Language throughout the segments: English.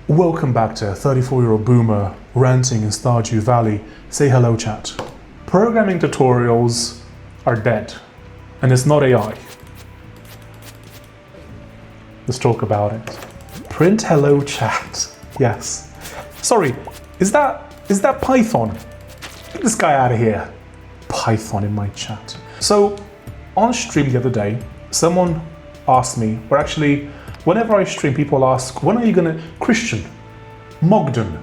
Welcome back to 34-year-old boomer ranting in Stardew Valley. Say hello, chat. Programming tutorials are dead, and it's not AI. Let's talk about it. Print hello, chat. Yes. Sorry, is that Python? Get this guy out of here. Python in my chat. So, on stream the other day, someone asked me, or actually, whenever I stream, people ask, when are you gonna, Christian, Mogden,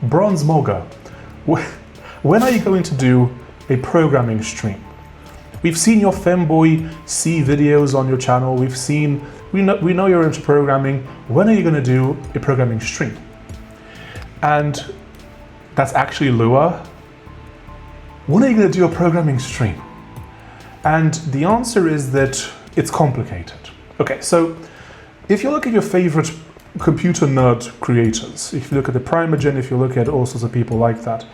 Bronze Mogger, when are you going to do a programming stream? We've seen your Femboy C videos on your channel, we know you're into programming, when are you gonna do a programming stream? And that's actually Lua. When are you gonna do a programming stream? And the answer is that it's complicated. Okay, so if you look at your favorite computer nerd creators, if you look at the Primogen, if you look at all sorts of people like that,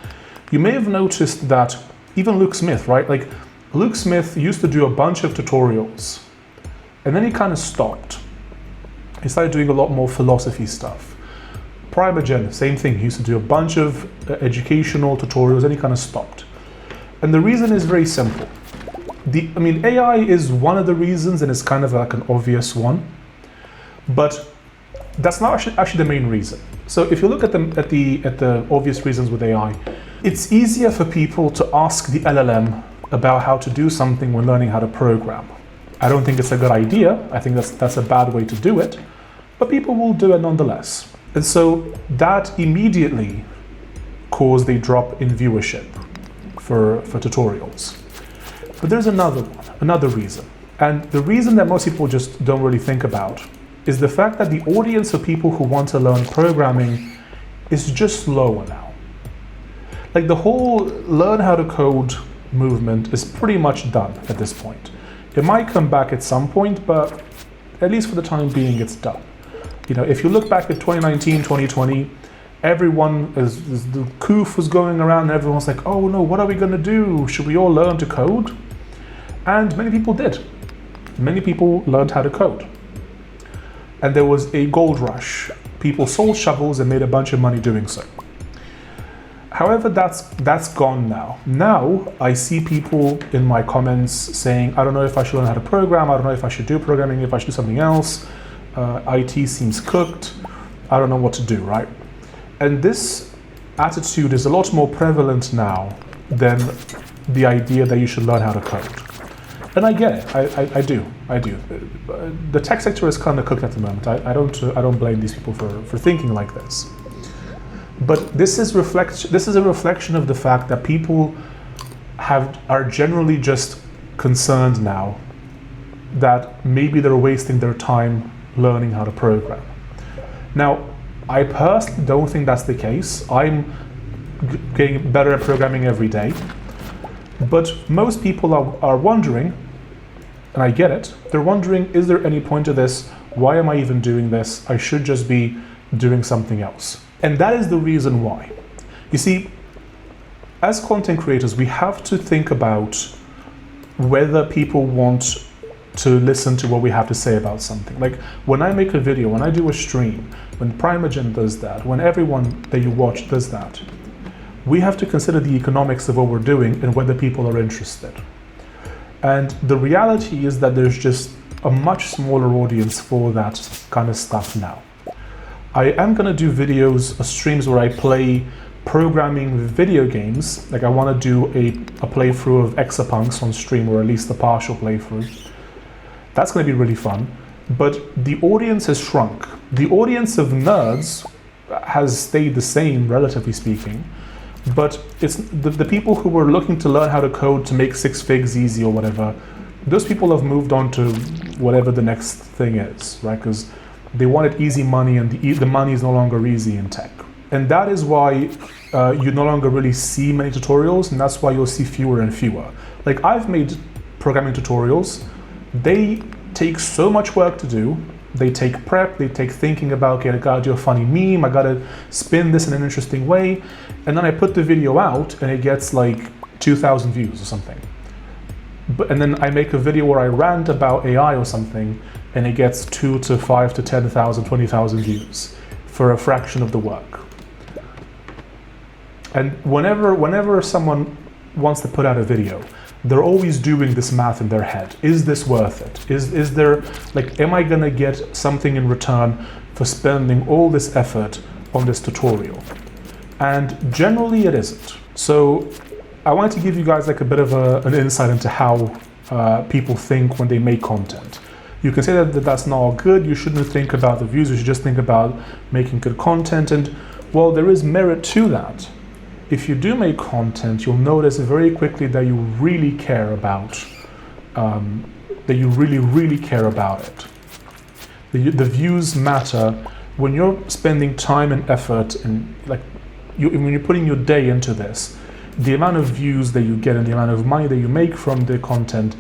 you may have noticed that even Luke Smith, right? Like Luke Smith used to do a bunch of tutorials and then he kind of stopped. He started doing a lot more philosophy stuff. Primogen, same thing. He used to do a bunch of educational tutorials and he kind of stopped. And the reason is very simple. AI is one of the reasons, and it's kind of like an obvious one, but that's not actually the main reason. So if you look at the obvious reasons with AI, it's easier for people to ask the LLM about how to do something when learning how to program. I don't think it's a good idea. I think that's a bad way to do it, but people will do it nonetheless. And so that immediately caused a drop in viewership for tutorials. But there's another reason. And the reason that most people just don't really think about is the fact that the audience of people who want to learn programming is just lower now. Like the whole learn how to code movement is pretty much done at this point. It might come back at some point, but at least for the time being, it's done. You know, if you look back at 2019, 2020, everyone, as the coof was going around, and everyone's like, oh no, what are we gonna do? Should we all learn to code? And many people did. Many people learned how to code. And there was a gold rush. People sold shovels and made a bunch of money doing so. However, that's gone now. Now, I see people in my comments saying, I don't know if I should learn how to program, I don't know if I should do programming, if I should do something else, IT seems cooked, I don't know what to do, right? And this attitude is a lot more prevalent now than the idea that you should learn how to code. And I get it, I do. The tech sector is kind of cooked at the moment. I don't blame these people for thinking like this. But this is a reflection of the fact that people are generally just concerned now that maybe they're wasting their time learning how to program. Now, I personally don't think that's the case. I'm getting better at programming every day. But most people are wondering, and I get it, they're wondering, is there any point to this? Why am I even doing this? I should just be doing something else. And that is the reason why. You see, as content creators, we have to think about whether people want to listen to what we have to say about something. Like when I make a video, when I do a stream, when Primogen does that, when everyone that you watch does that, we have to consider the economics of what we're doing and whether people are interested. And the reality is that there's just a much smaller audience for that kind of stuff now. I am gonna do videos, streams where I play programming video games. Like I wanna do a playthrough of Exapunks on stream, or at least a partial playthrough. That's gonna be really fun. But the audience has shrunk. The audience of nerds has stayed the same, relatively speaking. But it's the people who were looking to learn how to code to make 6 figs easy or whatever, those people have moved on to whatever the next thing is, right? Because they wanted easy money, and the money is no longer easy in tech. And that is why you no longer really see many tutorials, and that's why you'll see fewer and fewer. Like I've made programming tutorials, they take so much work to do. They take prep, they take thinking about, okay, I gotta do a funny meme, I gotta spin this in an interesting way, and then I put the video out and it gets like 2,000 views or something. And then I make a video where I rant about AI or something and it gets 2 to 5 to 10,000, 20,000 views. for a fraction of the work. And whenever someone wants to put out a video, they're always doing this math in their head. Is this worth it? Is there, like, am I gonna get something in return for spending all this effort on this tutorial? And generally it isn't. So I wanted to give you guys like a bit of an insight into how people think when they make content. You can say that that's not all good, you shouldn't think about the views, you should just think about making good content, and well, there is merit to that. If you do make content, you'll notice very quickly that you really care about, really care about it. The views matter when you're spending time and effort, and like when you're putting your day into this. The amount of views that you get and the amount of money that you make from the content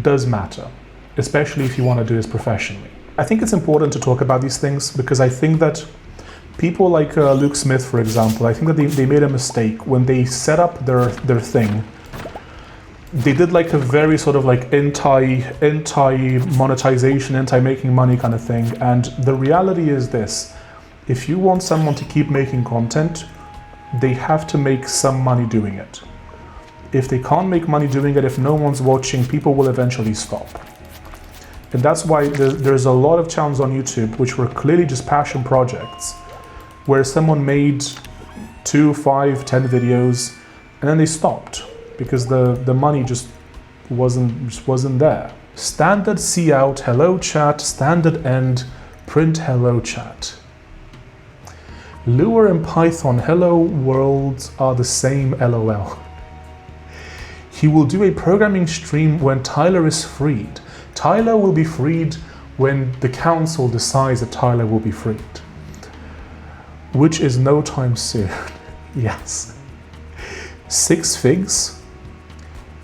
does matter, especially if you want to do this professionally. I think it's important to talk about these things because I think that people like Luke Smith, for example, I think that they made a mistake when they set up their thing. They did like a very sort of like anti-monetization, anti-making money kind of thing. And the reality is this: if you want someone to keep making content, they have to make some money doing it. If they can't make money doing it, if no one's watching, people will eventually stop. And that's why there's a lot of channels on YouTube which were clearly just passion projects, where someone made 2, 5, 10 videos and then they stopped because the money just wasn't there. Standard C out, hello chat, standard end, print hello chat. Lua and Python, hello worlds are the same, LOL. He will do a programming stream when Tyler is freed. Tyler will be freed when the council decides that Tyler will be freed. Which is no time soon. Yes. 6 figs?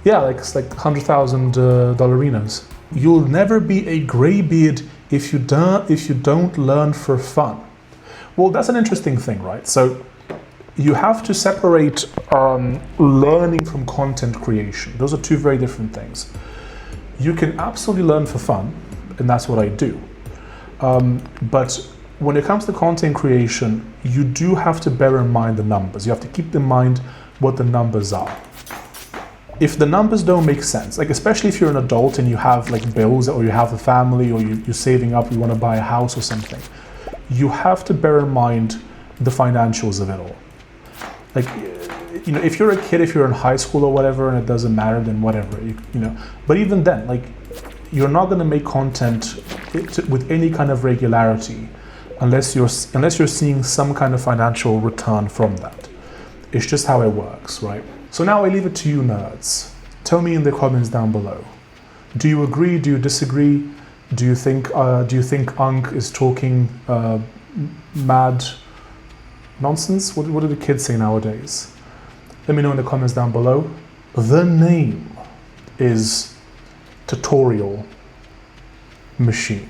Yeah, like it's like 100,000 dollarinos. You'll never be a graybeard if you don't learn for fun. Well, that's an interesting thing, right? So you have to separate learning from content creation. Those are two very different things. You can absolutely learn for fun, and that's what I do. But when it comes to content creation, you do have to bear in mind the numbers. You have to keep in mind what the numbers are. If the numbers don't make sense, like especially if you're an adult and you have like bills, or you have a family, or you're saving up, you want to buy a house or something, you have to bear in mind the financials of it all. Like, you know, if you're a kid, if you're in high school or whatever, and it doesn't matter, then whatever, you know. But even then, like, you're not going to make content with any kind of regularity unless you're seeing some kind of financial return from that. It's just how it works, right? So now I leave it to you nerds. Tell me in the comments down below. Do you agree? Do you disagree? Do you think Unk is talking mad nonsense? What do the kids say nowadays? Let me know in the comments down below. The name is Tutorial Machine.